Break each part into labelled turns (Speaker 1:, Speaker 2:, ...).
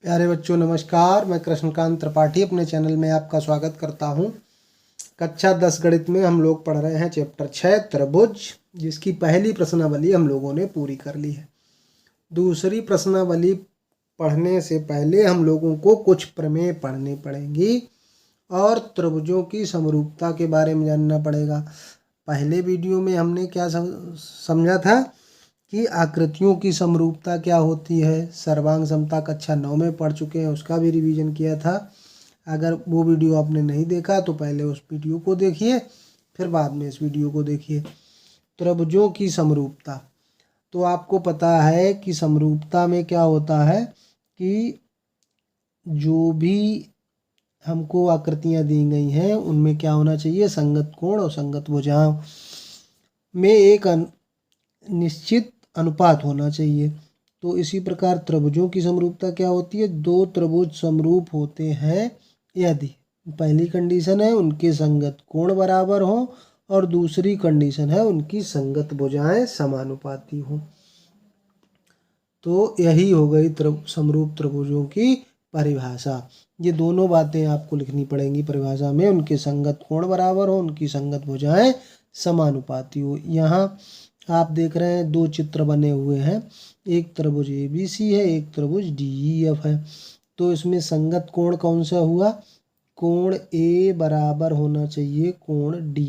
Speaker 1: प्यारे बच्चों नमस्कार। मैं कृष्णकांत त्रिपाठी अपने चैनल में आपका स्वागत करता हूं। कक्षा 10 गणित में हम लोग पढ़ रहे हैं चैप्टर 6 त्रिभुज, जिसकी पहली प्रश्नावली हम लोगों ने पूरी कर ली है। दूसरी प्रश्नावली पढ़ने से पहले हम लोगों को कुछ प्रमेय पढ़नी पड़ेंगी और त्रिभुजों की समरूपता के बारे में जानना पड़ेगा। पहले वीडियो में हमने क्या समझा था कि आकृतियों की समरूपता क्या होती है। सर्वांग समता कक्षा 9 में पढ़ चुके हैं, उसका भी रिवीजन किया था। अगर वो वीडियो आपने नहीं देखा तो पहले उस वीडियो को देखिए, फिर बाद में इस वीडियो को देखिए। त्रिभुजों की समरूपता, तो आपको पता है कि समरूपता में क्या होता है कि जो भी हमको आकृतियां दी गई हैं उनमें क्या होना चाहिए, संगत कोण और संगत भुजाओं में एक निश्चित अनुपात होना चाहिए। तो इसी प्रकार त्रिभुजों की समरूपता क्या होती है, दो त्रिभुज समरूप होते हैं यदि पहली कंडीशन है उनके संगत कोण बराबर हो और दूसरी कंडीशन है उनकी संगत भुजाएं समानुपाती हो। तो यही हो गई समरूप त्रिभुजों की परिभाषा। ये दोनों बातें आपको लिखनी पड़ेंगी परिभाषा में, उनके संगत कोण बराबर हो, उनकी संगत भुजाएं समानुपाती हो। यहाँ आप देख रहे हैं दो चित्र बने हुए हैं, एक त्रिभुज ABC है, एक त्रिभुज DEF है। तो इसमें संगत कोण कौन सा हुआ, कोण A बराबर होना चाहिए कोण D।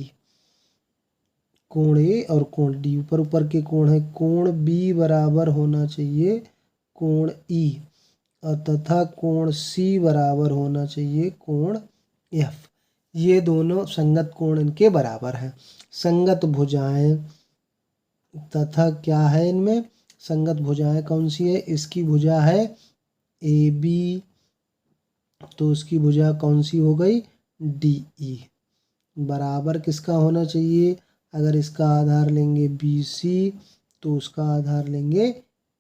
Speaker 1: कोण A और कोण D ऊपर ऊपर के कोण है। कोण B बराबर होना चाहिए कोण E और तथा कोण C बराबर होना चाहिए कोण F। ये दोनों संगत कोण इनके बराबर हैं। संगत भुजाएं तथा क्या है इनमें, संगत भुजाएं कौन सी है, इसकी भुजा है AB, तो उसकी भुजा कौन सी हो गई DE। बराबर किसका होना चाहिए, अगर इसका आधार लेंगे BC तो उसका आधार लेंगे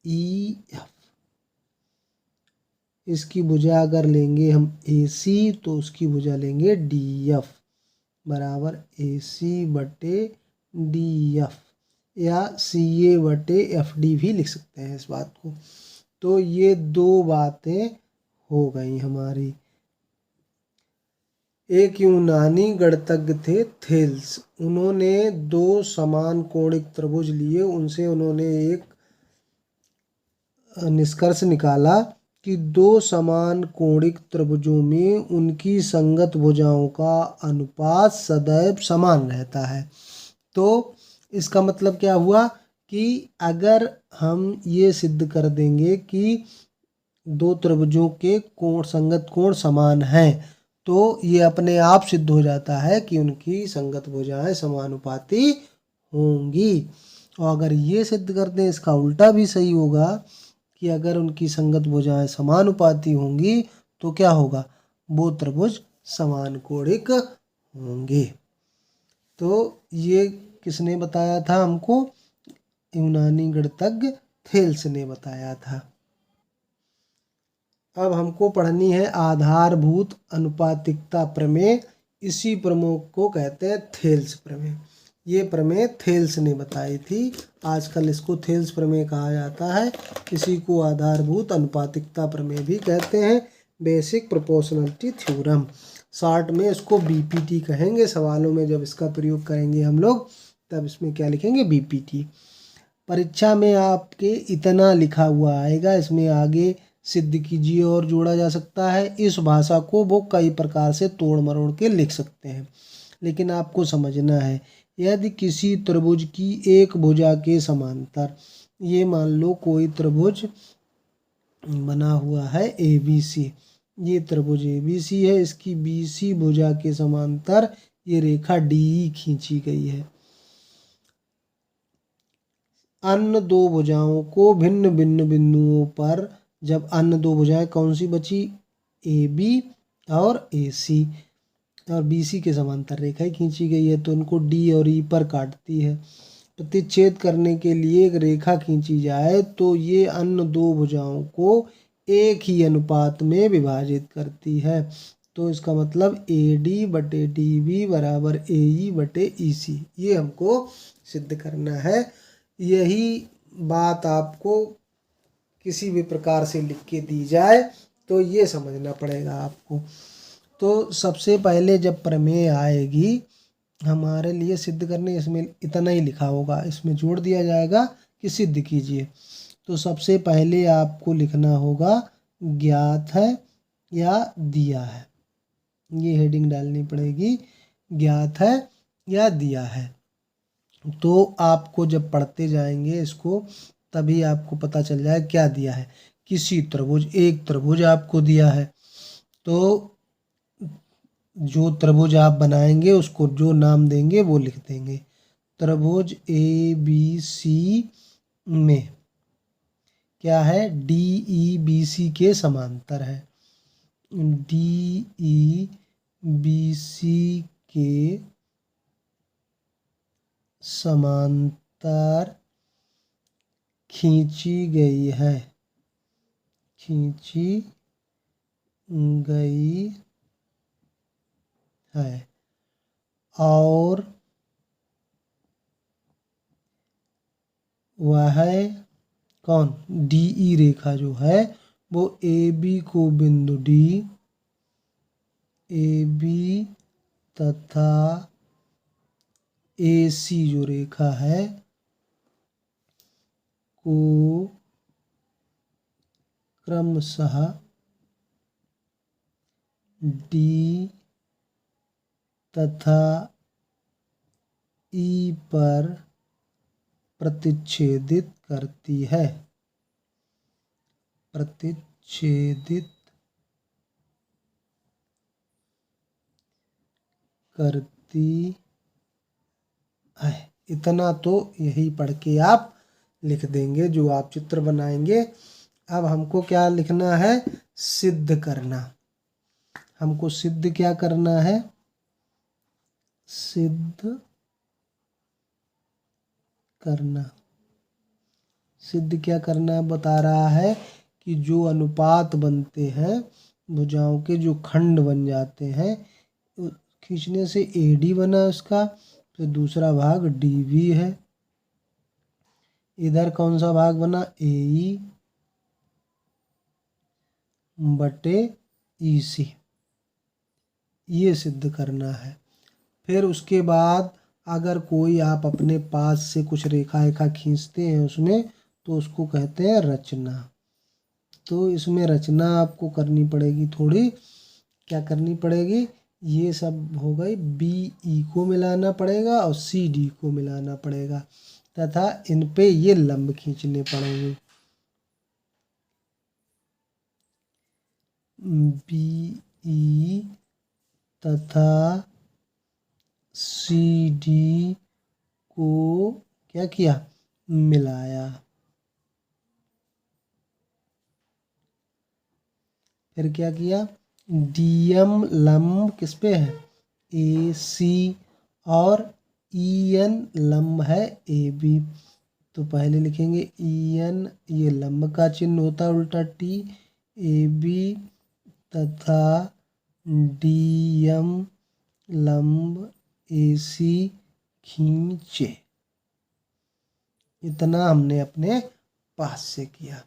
Speaker 1: EF। इसकी भुजा अगर लेंगे हम AC तो उसकी भुजा लेंगे DF बराबर AC बटे DF या CA बटे FD भी लिख सकते हैं इस बात को। तो ये दो बातें हो गई हमारी। एक यूनानी गणितज्ञ थे थेल्स, उन्होंने दो समान कोणिक त्रिभुज लिए, उनसे उन्होंने एक निष्कर्ष निकाला कि दो समान कोणिक त्रिभुजों में उनकी संगत भुजाओं का अनुपात सदैव समान रहता है। तो इसका मतलब क्या हुआ कि अगर हम ये सिद्ध कर देंगे कि दो त्रिभुजों के कोण संगत कोण समान हैं तो ये अपने आप सिद्ध हो जाता है कि उनकी संगत भुजाएं समानुपाती होंगी। और अगर ये सिद्ध कर दें इसका उल्टा भी सही होगा कि अगर उनकी संगत भुजाएं समानुपाती होंगी तो क्या होगा, वो त्रिभुज समान कोणिक होंगे। तो ये किसने बताया था हमको, यूनानी गणितज्ञ थेल्स ने बताया था। अब हमको पढ़नी है आधारभूत अनुपातिकता प्रमेय। इसी प्रमेय को कहते हैं थेल्स प्रमेय। ये प्रमेय थेल्स ने बताई थी, आजकल इसको थेल्स प्रमेय कहा जाता है। इसी को आधारभूत अनुपातिकता प्रमेय भी कहते हैं, बेसिक प्रोपोर्शनलिटी थ्योरम। शॉर्ट में इसको BPT कहेंगे। सवालों में जब इसका प्रयोग करेंगे हम लोग तब इसमें क्या लिखेंगे, BPT। परीक्षा में आपके इतना लिखा हुआ आएगा, इसमें आगे सिद्ध कीजिए और जोड़ा जा सकता है। इस भाषा को वो कई प्रकार से तोड़ मरोड़ के लिख सकते हैं, लेकिन आपको समझना है यदि किसी त्रिभुज की एक भुजा के समांतर, ये मान लो कोई त्रिभुज बना हुआ है ABC, ये त्रिभुज ABC है, इसकी BC भुजा के समांतर ये रेखा DE खींची गई है। अन्य दो भुजाओं को भिन्न भिन्न बिंदुओं पर, जब अन्य दो भुजाएं कौन सी बची, AB और AC और BC के समांतर रेखाएं खींची गई है तो उनको D और E पर काटती है। प्रतिच्छेद करने के लिए एक रेखा खींची जाए तो ये अन्य दो भुजाओं को एक ही अनुपात में विभाजित करती है। तो इसका मतलब AD बटे DB बराबर AE बटे EC, ये हमको सिद्ध करना है। यही बात आपको किसी भी प्रकार से लिख के दी जाए तो ये समझना पड़ेगा आपको। तो सबसे पहले जब प्रमेय आएगी हमारे लिए सिद्ध करने, इसमें इतना ही लिखा होगा, इसमें जोड़ दिया जाएगा कि सिद्ध कीजिए। तो सबसे पहले आपको लिखना होगा ज्ञात है या दिया है, ये हेडिंग डालनी पड़ेगी, ज्ञात है या दिया है। तो आपको जब पढ़ते जाएंगे इसको तभी आपको पता चल जाए क्या दिया है। किसी त्रिभुज, एक त्रिभुज आपको दिया है, तो जो त्रिभुज आप बनाएंगे उसको जो नाम देंगे वो लिख देंगे। त्रिभुज ए बी सी में क्या है, डी ई बी सी के समांतर है, डी ई बी सी के समांतर खींची गई है, खींची गई है, और वह कौन, डी ई रेखा जो है वो ए बी को बिंदु डी, ए बी तथा ए सी जो रेखा है को क्रमशः डी तथा ई पर प्रतिच्छेदित करती है, प्रतिच्छेदित करती है। इतना तो यही पढ़ के आप लिख देंगे जो आप चित्र बनाएंगे। अब हमको क्या लिखना है, सिद्ध करना। हमको सिद्ध क्या करना है, सिद्ध करना। सिद्ध क्या करना बता रहा है कि जो अनुपात बनते हैं भुजाओं के, जो खंड बन जाते हैं, खींचने से एडी बना उसका, फिर दूसरा भाग डीवी है, इधर कौन सा भाग बना, एई बटे ईसी, ये सिद्ध करना है। फिर उसके बाद अगर कोई आप अपने पास से कुछ रेखा रेखा खींचते हैं उसमें, तो उसको कहते हैं रचना। तो इसमें रचना आपको करनी पड़ेगी थोड़ी, क्या करनी पड़ेगी, ये सब हो गई, बी ई को मिलाना पड़ेगा और सी डी को मिलाना पड़ेगा तथा इन पे ये लंब खींचने पड़ेंगे, बी ई तथा सी डी को क्या किया, मिलाया। फिर क्या किया, डीएम लंब किस पे है, ए सी, और ई एन लंब है ए बी। तो पहले लिखेंगे ई एन, ये लंब का चिन्ह होता है उल्टा टी, ए बी तथा डी एम लंब ए सी खींचे। इतना हमने अपने पास से किया।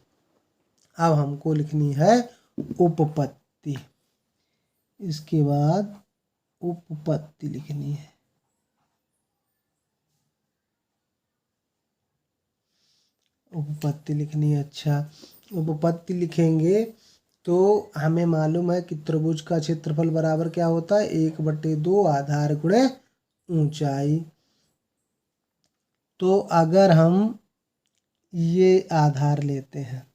Speaker 1: अब हमको लिखनी है उपपत्ति, इसके बाद उपपत्ति लिखनी है। उपपत्ति लिखनी है, अच्छा उपपत्ति लिखेंगे तो हमें मालूम है कि त्रिभुज का क्षेत्रफल बराबर क्या होता है, 1/2 आधार गुणे ऊंचाई। तो अगर हम ये आधार लेते हैं,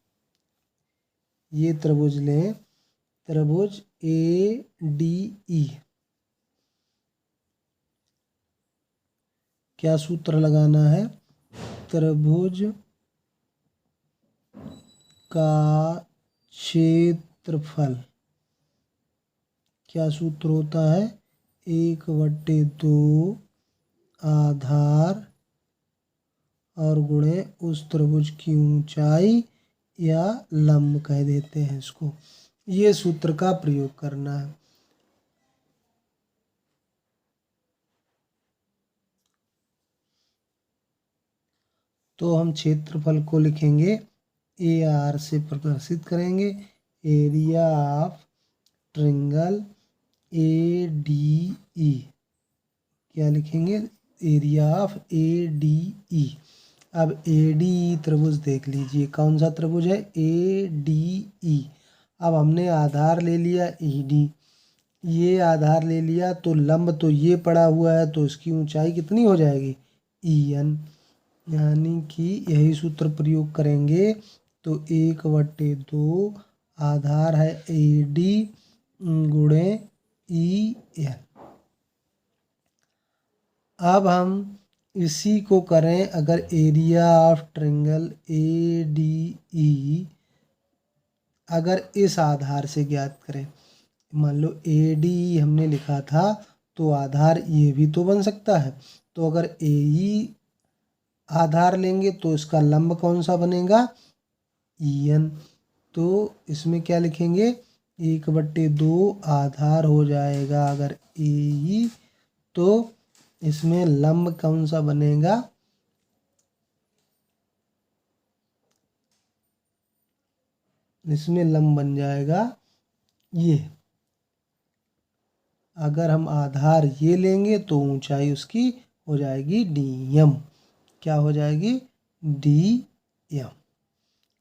Speaker 1: ये त्रिभुज लें, त्रिभुज ए डी ई, क्या सूत्र लगाना है, त्रिभुज का क्षेत्रफल, क्या सूत्र होता है, 1/2 आधार और गुणे उस त्रिभुज की ऊंचाई या लंब कह देते हैं इसको। ये सूत्र का प्रयोग करना है। तो हम क्षेत्रफल को लिखेंगे ए आर से प्रदर्शित करेंगे, area of triangle A D ई, क्या लिखेंगे, एरिया ऑफ ए डी ई। अब ए डी ई त्रिभुज देख लीजिए, कौन सा त्रिभुज है, ए डी ई। अब हमने आधार ले लिया ई डी, ये आधार ले लिया, तो लंब तो ये पड़ा हुआ है, तो इसकी ऊंचाई कितनी हो जाएगी, ई एन। यानी कि यही सूत्र प्रयोग करेंगे, तो 1/2 आधार है ए डी गुणे ई एन। अब हम इसी को करें, अगर area of triangle A D ई अगर इस आधार से ज्ञात करें, मान लो ए डी हमने लिखा था, तो आधार ये भी तो बन सकता है। तो अगर ए ई आधार लेंगे तो इसका लंब कौन सा बनेगा, ई एन। तो इसमें क्या लिखेंगे, 1/2 आधार हो जाएगा अगर ए ई, तो इसमें लंब कौन सा बनेगा, इसमें लंब बन जाएगा ये। अगर हम आधार ये लेंगे तो ऊंचाई उसकी हो जाएगी डी एम, क्या हो जाएगी, डी एम।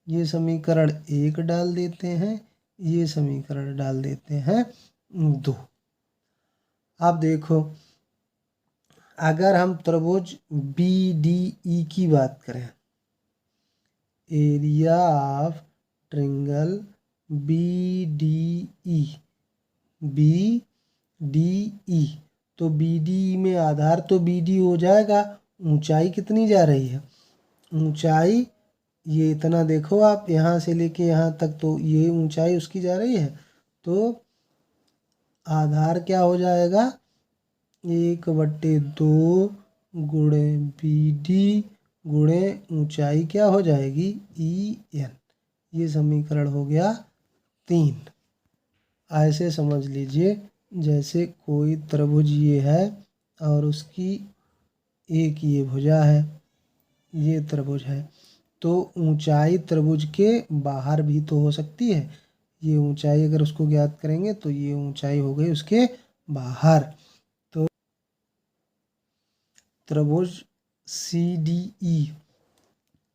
Speaker 1: ये समीकरण 1 डाल देते हैं, ये समीकरण डाल देते हैं 2। अब देखो, अगर हम त्रिभुज बी डी ई की बात करें, area of triangle B D E, B D E, तो बी डी ई में आधार तो बी डी हो जाएगा, ऊंचाई कितनी जा रही है, ऊंचाई ये इतना देखो आप, यहाँ से लेके यहाँ तक, तो ये ऊंचाई उसकी जा रही है, तो आधार क्या हो जाएगा, 1/2 गुणे बी डी गुणे ऊंचाई क्या हो जाएगी, ई एन। ये समीकरण हो गया 3। ऐसे समझ लीजिए जैसे कोई त्रिभुज ये है और उसकी एक ये भुजा है, ये त्रिभुज है, तो ऊंचाई त्रिभुज के बाहर भी तो हो सकती है। ये ऊंचाई अगर उसको ज्ञात करेंगे तो ये ऊंचाई हो गई उसके बाहर। तो त्रिभुज सी डी ई,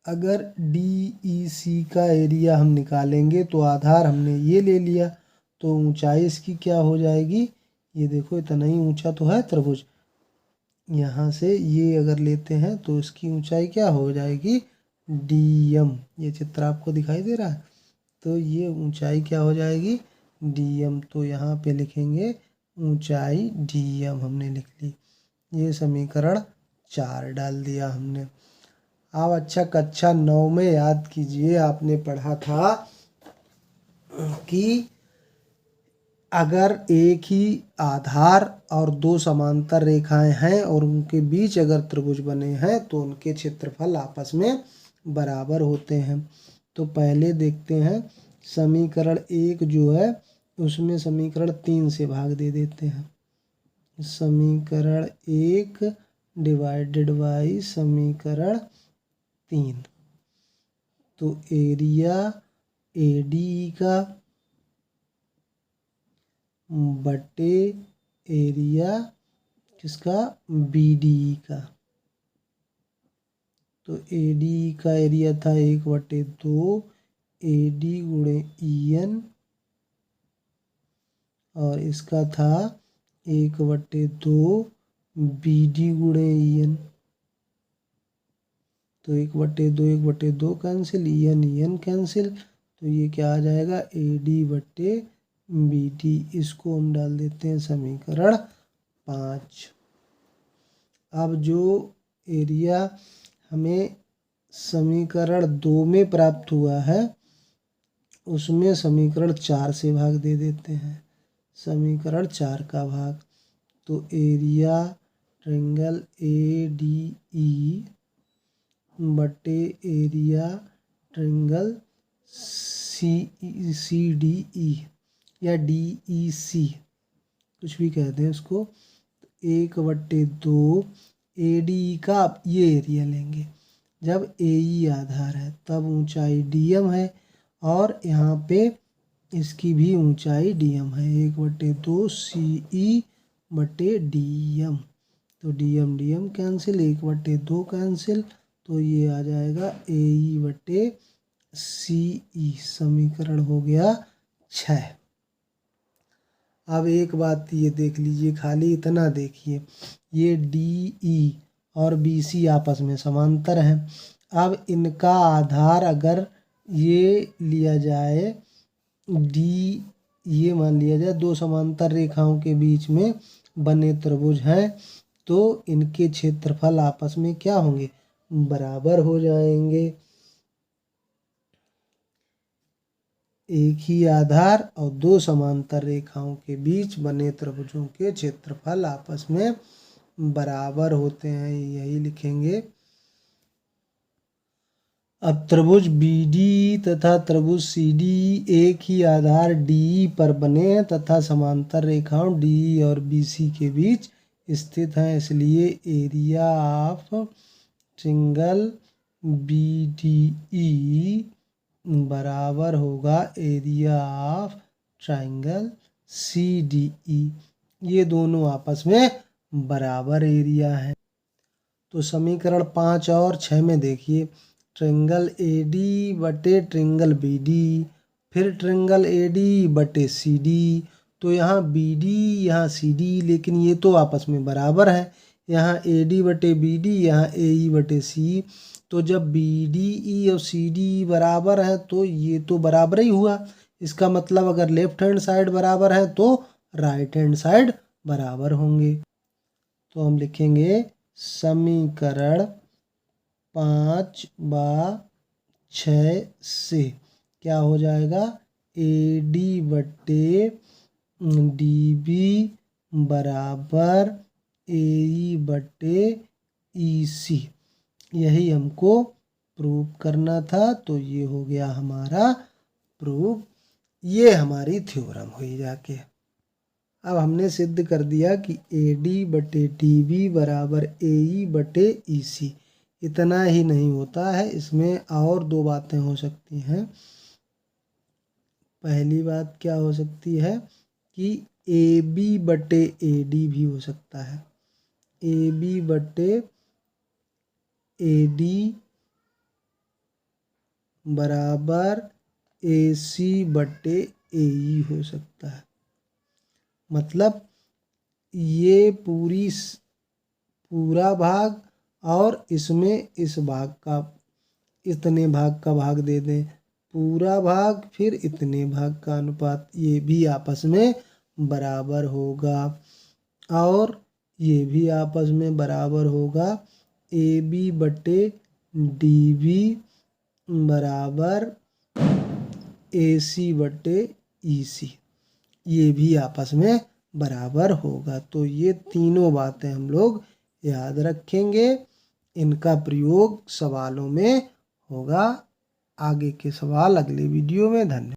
Speaker 1: अगर डी ई सी का एरिया हम निकालेंगे तो आधार हमने ये ले लिया, तो ऊंचाई इसकी क्या हो जाएगी, ये देखो इतना ही ऊंचा तो है त्रिभुज, यहाँ से ये अगर लेते हैं तो इसकी ऊंचाई क्या हो जाएगी, डी एम। ये चित्र आपको दिखाई दे रहा है, तो ये ऊंचाई क्या हो जाएगी, डी एम। तो यहाँ पे लिखेंगे ऊंचाई डी एम, हमने लिख ली। ये समीकरण 4 डाल दिया हमने। अब अच्छा, कक्षा 9 में याद कीजिए, आपने पढ़ा था कि अगर एक ही आधार और 2 समांतर रेखाएं हैं और उनके बीच अगर त्रिभुज बने हैं तो उनके क्षेत्रफल आपस में बराबर होते हैं। तो पहले देखते हैं, समीकरण 1 जो है उसमें समीकरण 3 से भाग दे देते हैं। समीकरण 1 डिवाइडेड बाई समीकरण 3, तो एरिया ए डी का बटे एरिया किसका, बी डी का। तो ए डी का एरिया था 1/2 ए डी गुणे ई एन, और इसका था 1/2 बी डी गुणे ई एन। तो 1/2 कैंसिल, ई एन कैंसिल, तो ये क्या आ जाएगा, ए डी बटे बी डी। इसको हम डाल देते हैं समीकरण 5। अब जो एरिया हमें समीकरण 2 में प्राप्त हुआ है उसमें समीकरण 4 से भाग दे देते हैं, समीकरण 4 का भाग। तो area triangle A D E बटे area triangle C D E या डी ई सी, कुछ भी कहते हैं उसको। 1/2 ए डी ई का आप ये एरिया लेंगे, जब ए ई आधार है तब ऊंचाई डी एम है, और यहाँ पे इसकी भी ऊंचाई dm है। 1/2 CE/dm। तो dm कैंसिल, 1/2 कैंसिल, तो ये आ जाएगा AE/CE। समीकरण हो गया 6। अब एक बात ये देख लीजिए, खाली इतना देखिए, ये DE और BC आपस में समांतर हैं। अब इनका आधार अगर ये लिया जाए डी, ये मान लिया जाए दो समांतर रेखाओं के बीच में बने त्रिभुज हैं, तो इनके क्षेत्रफल आपस में क्या होंगे, बराबर हो जाएंगे। एक ही आधार और दो समांतर रेखाओं के बीच बने त्रिभुजों के क्षेत्रफल आपस में बराबर होते हैं, यही लिखेंगे। अब त्रिभुज BD तथा त्रिभुज CD एक ही आधार DE पर बने हैं तथा समांतर रेखाओं DE और BC के बीच स्थित हैं, इसलिए एरिया ऑफ ट्रायंगल BDE बराबर होगा एरिया ऑफ ट्रायंगल CDE। ये दोनों आपस में बराबर एरिया हैं। तो समीकरण 5 और 6 में देखिए, ट्रायंगल AD बटे ट्रायंगल BD, फिर ट्रायंगल AD बटे CD। तो यहाँ BD यहाँ CD, लेकिन ये तो आपस में बराबर है। यहाँ AD बटे BD, यहाँ AE बटे CE। तो जब BDE और CD बराबर है तो ये तो बराबर ही हुआ। इसका मतलब अगर लेफ्ट हैंड साइड बराबर है तो राइट हैंड साइड बराबर होंगे। तो हम लिखेंगे समीकरण 5/6 से क्या हो जाएगा, AD बटे DB बराबर AE बटे EC। यही हमको प्रूव करना था, तो ये हो गया हमारा प्रूव। ये हमारी थ्योरम हुई जाके। अब हमने सिद्ध कर दिया कि AD बटे DB बराबर AE बटे EC। इतना ही नहीं होता है, इसमें और दो बातें हो सकती हैं। पहली बात क्या हो सकती है कि AB बटे AD भी हो सकता है। AB बटे AD बराबर AC बटे AE हो सकता है। मतलब ये पूरा भाग और इसमें इस भाग का, इतने भाग का भाग दे दें, पूरा भाग फिर इतने भाग का अनुपात, ये भी आपस में बराबर होगा। और ये भी आपस में बराबर होगा। AB बटे DB बराबर AC बटे EC, ये भी आपस में बराबर होगा। तो ये तीनों बातें हम लोग याद रखेंगे। इनका प्रयोग सवालों में होगा। आगे के सवाल अगले वीडियो में। धन्यवाद।